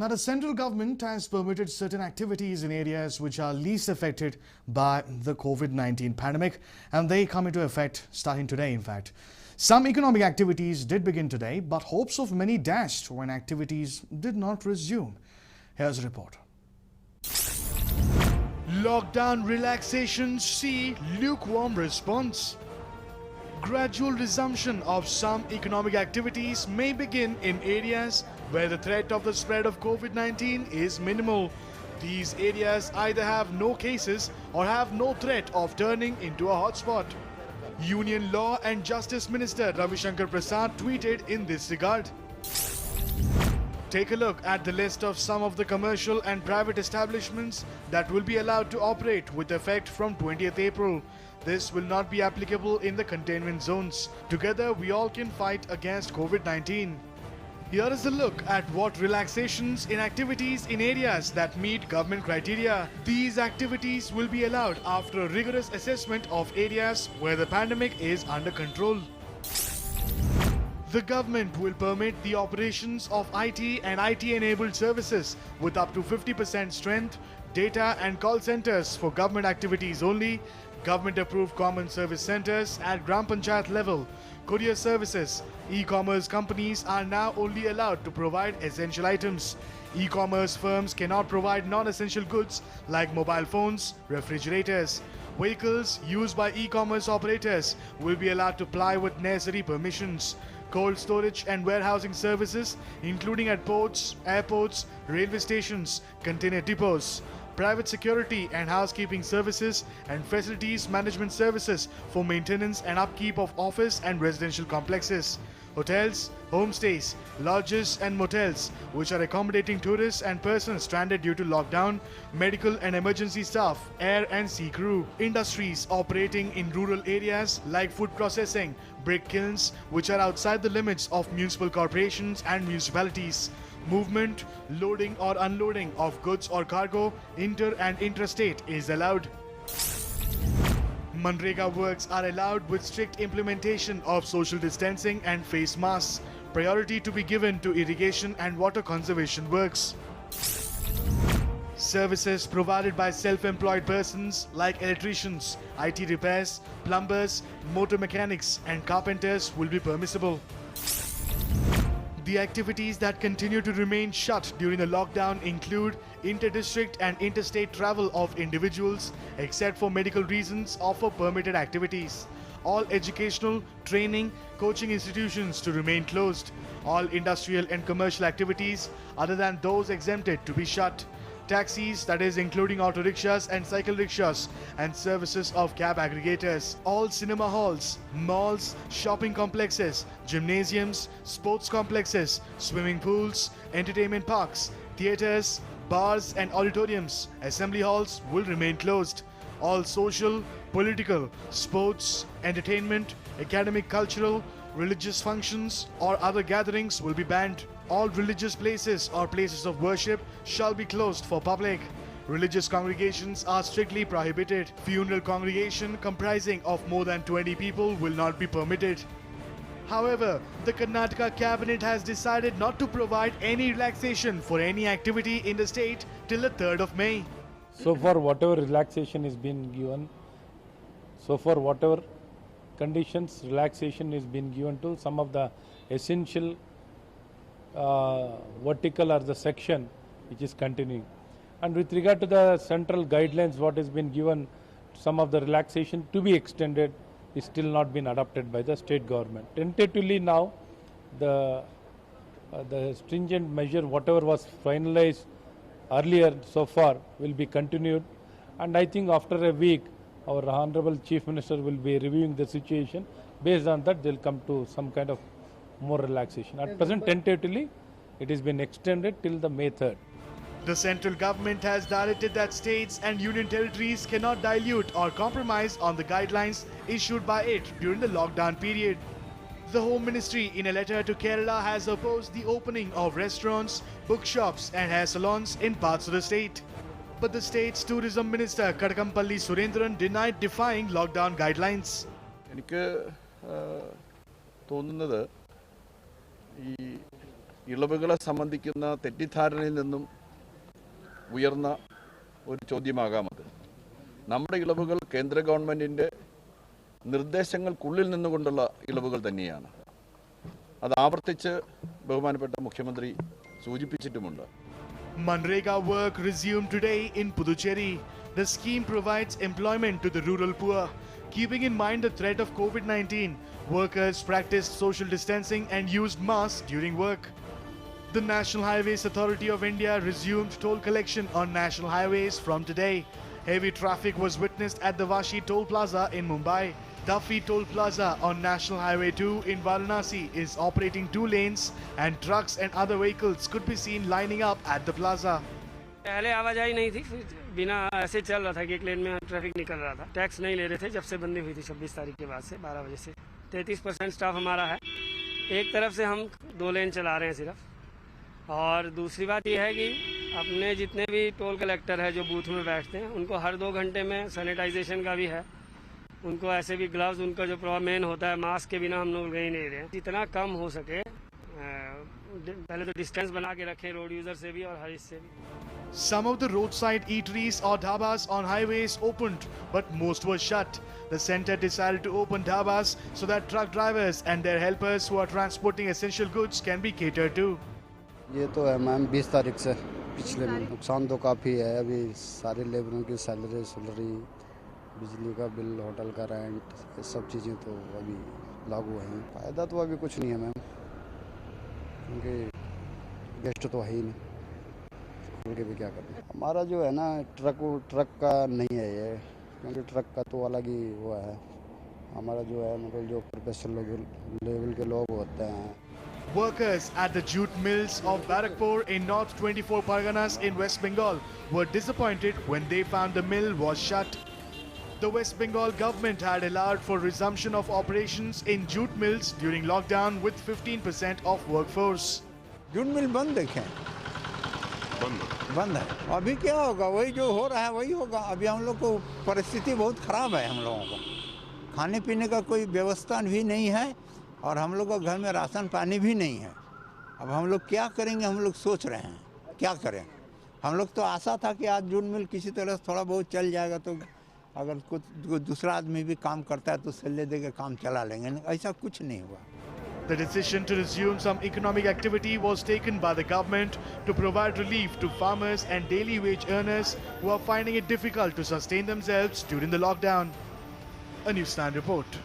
Now, the central government has permitted certain activities in areas which are least affected by the COVID-19 pandemic, and they come into effect starting today, in fact. Some economic activities did begin today, but hopes of many dashed when activities did not resume. Here's a report. Lockdown relaxations see lukewarm response. Gradual resumption of some economic activities may begin in areas where the threat of the spread of COVID-19 is minimal. These areas either have no cases or have no threat of turning into a hotspot. Union Law and Justice Minister Ravi Shankar Prasad tweeted in this regard. Take a look at the list of some of the commercial and private establishments that will be allowed to operate with effect from 20th April. This will not be applicable in the containment zones. Together, we all can fight against COVID-19. Here is a look at what relaxations in activities in areas that meet government criteria. These activities will be allowed after a rigorous assessment of areas where the pandemic is under control. The government will permit the operations of IT and IT-enabled services with up to 50% strength, data and call centers for government activities only, government-approved common service centers at Gram Panchayat level, courier services. E-commerce companies are now only allowed to provide essential items. E-commerce firms cannot provide non-essential goods like mobile phones, refrigerators. Vehicles used by e-commerce operators will be allowed to ply with necessary permissions. Cold storage and warehousing services, including at ports, airports, railway stations, container depots. Private security and housekeeping services and facilities management services for maintenance and upkeep of office and residential complexes. Hotels, homestays, lodges and motels which are accommodating tourists and persons stranded due to lockdown, medical and emergency staff, air and sea crew. Industries operating in rural areas like food processing, brick kilns which are outside the limits of municipal corporations and municipalities. Movement, loading or unloading of goods or cargo inter and intrastate is allowed. Manrega works are allowed with strict implementation of social distancing and face masks. Priority to be given to irrigation and water conservation works. Services provided by self-employed persons like electricians, IT repairs, plumbers, motor mechanics and carpenters will be permissible. The activities that continue to remain shut during the lockdown include inter-district and interstate travel of individuals, except for medical reasons, offer permitted activities. All educational, training, coaching institutions to remain closed. All industrial and commercial activities other than those exempted to be shut. Taxis, that is including auto rickshaws and cycle rickshaws and services of cab aggregators. All cinema halls, malls, shopping complexes, gymnasiums, sports complexes, swimming pools, entertainment parks, theatres, bars and auditoriums, assembly halls will remain closed. All social, political, sports, entertainment, academic, cultural, religious functions or other gatherings will be banned. All religious places or places of worship shall be closed for public. Religious congregations are strictly prohibited. Funeral congregation comprising of more than 20 people will not be permitted. However, the Karnataka cabinet has decided not to provide any relaxation for any activity in the state till the 3rd of May. So far, whatever relaxation is being given, so far whatever conditions relaxation is being given to some of the essential vertical or the section which is continuing. And with regard to the central guidelines what has been given, some of the relaxation to be extended is still not been adopted by the state government. Tentatively now the stringent measure whatever was finalized earlier so far will be continued, and I think after a week our Honorable Chief Minister will be reviewing the situation. Based on that they will come to some kind of more relaxation. At present, tentatively, it has been extended till the May 3rd. The central government has directed that states and union territories cannot dilute or compromise on the guidelines issued by it during the lockdown period. The Home Ministry, in a letter to Kerala, has opposed the opening of restaurants, bookshops and hair salons in parts of the state. But the state's tourism minister Kadakampalli Surendran denied defying lockdown guidelines. തോന്നുന്നത് ഈ ഇളവുകളെ സംബന്ധിക്കുന്ന തെറ്റിദ്ധാരണയിൽ നിന്നും ഉയർന്ന ഒരു ചോദ്യമാകാം അത്. നമ്മുടെ ഇളവുകൾ കേന്ദ്ര ഗവൺമെൻറ്റിൻ്റെ നിർദ്ദേശങ്ങൾക്കുള്ളിൽ നിന്നുകൊണ്ടുള്ള ഇളവുകൾ തന്നെയാണ്. അത് ആവർത്തിച്ച് ബഹുമാനപ്പെട്ട മുഖ്യമന്ത്രി സൂചിപ്പിച്ചിട്ടുമുണ്ട്. Manrega work resumed today in Puducherry. The scheme provides employment to the rural poor. Keeping in mind the threat of COVID-19, workers practiced social distancing and used masks during work. The National Highways Authority of India resumed toll collection on national highways from today. Heavy traffic was witnessed at the Vashi Toll Plaza in Mumbai. Duffy Toll Plaza on National Highway 2 in Varanasi is operating 2 lanes and trucks and other vehicles could be seen lining up at the plaza. पहले आवाजाही नहीं थी, फिर बिना ऐसे चल रहा था कि एक लेन में ट्रैफिक निकल रहा था। टैक्स नहीं ले रहे थे जब से बंदी हुई थी 26 तारीख के बाद से 12 बजे से। 33% स्टाफ हमारा है। एक तरफ से हम 2 लेन चला रहे हैं सिर्फ। और दूसरी बात यह है कि अपने जितने भी टोल कलेक्टर है जो बूथ में बैठते हैं उनको हर 2 घंटे में सैनिटाइजेशन का भी है। उनको ऐसे भी ग्लव्स, उनका जो मेन होता है, मास्क के बिना हम लोग रह ही नहीं रहे। जितना कम हो सके पहले तो डिस्टेंस बना के रखें रोड यूजर से भी और हर इससे भी। Some of the roadside eateries or dhabas on highways opened, but most were shut. The centre decided to open dhabas so that truck drivers and their helpers who are transporting essential goods can be catered to. ये तो है ma'am 20 तारीख से पिछले में नुकसान तो काफ़ी है। अभी सारे लेबरों की सैलरी, बिजली का बिल, होटल का रेंट, ये सब चीज़ें तो अभी लागू हैं। फ़ायदा तो अभी कुछ नहीं है मैम, क्योंकि गेस्ट तो है ही नहीं, खुल के भी क्या करना। हमारा जो है ना ट्रक का नहीं है ये, क्योंकि ट्रक का तो अलग ही वो है। हमारा जो है मतलब जो प्रोफेशनल लेवल के लोग होते हैं। Workers at the jute mills of Barakpur in North 24 Parganas in West Bengal were disappointed when they found the mill was shut. The West Bengal government had allowed for resumption of operations in jute mills during lockdown with 15% of workforce. Jute mill बंद देखें, बंद है। अभी क्या होगा, वही जो हो रहा है वही होगा। अभी हम लोग को परिस्थिति बहुत ख़राब है। हम लोगों को खाने पीने का कोई व्यवस्था भी नहीं है और हम लोग का घर में राशन पानी भी नहीं है। अब हम लोग क्या करेंगे, हम लोग सोच रहे हैं क्या करें। हम लोग तो आशा था कि आज जूट मिल किसी तरह से थोड़ा बहुत चल जाएगा, तो अगर कुछ दूसरा आदमी भी काम करता है तो सल्ले दे के काम चला लेंगे। ऐसा कुछ नहीं हुआ। The decision to resume some economic activity was taken by the government to provide relief to farmers and daily wage earners who are finding it difficult to sustain themselves during the lockdown. A News 9 report.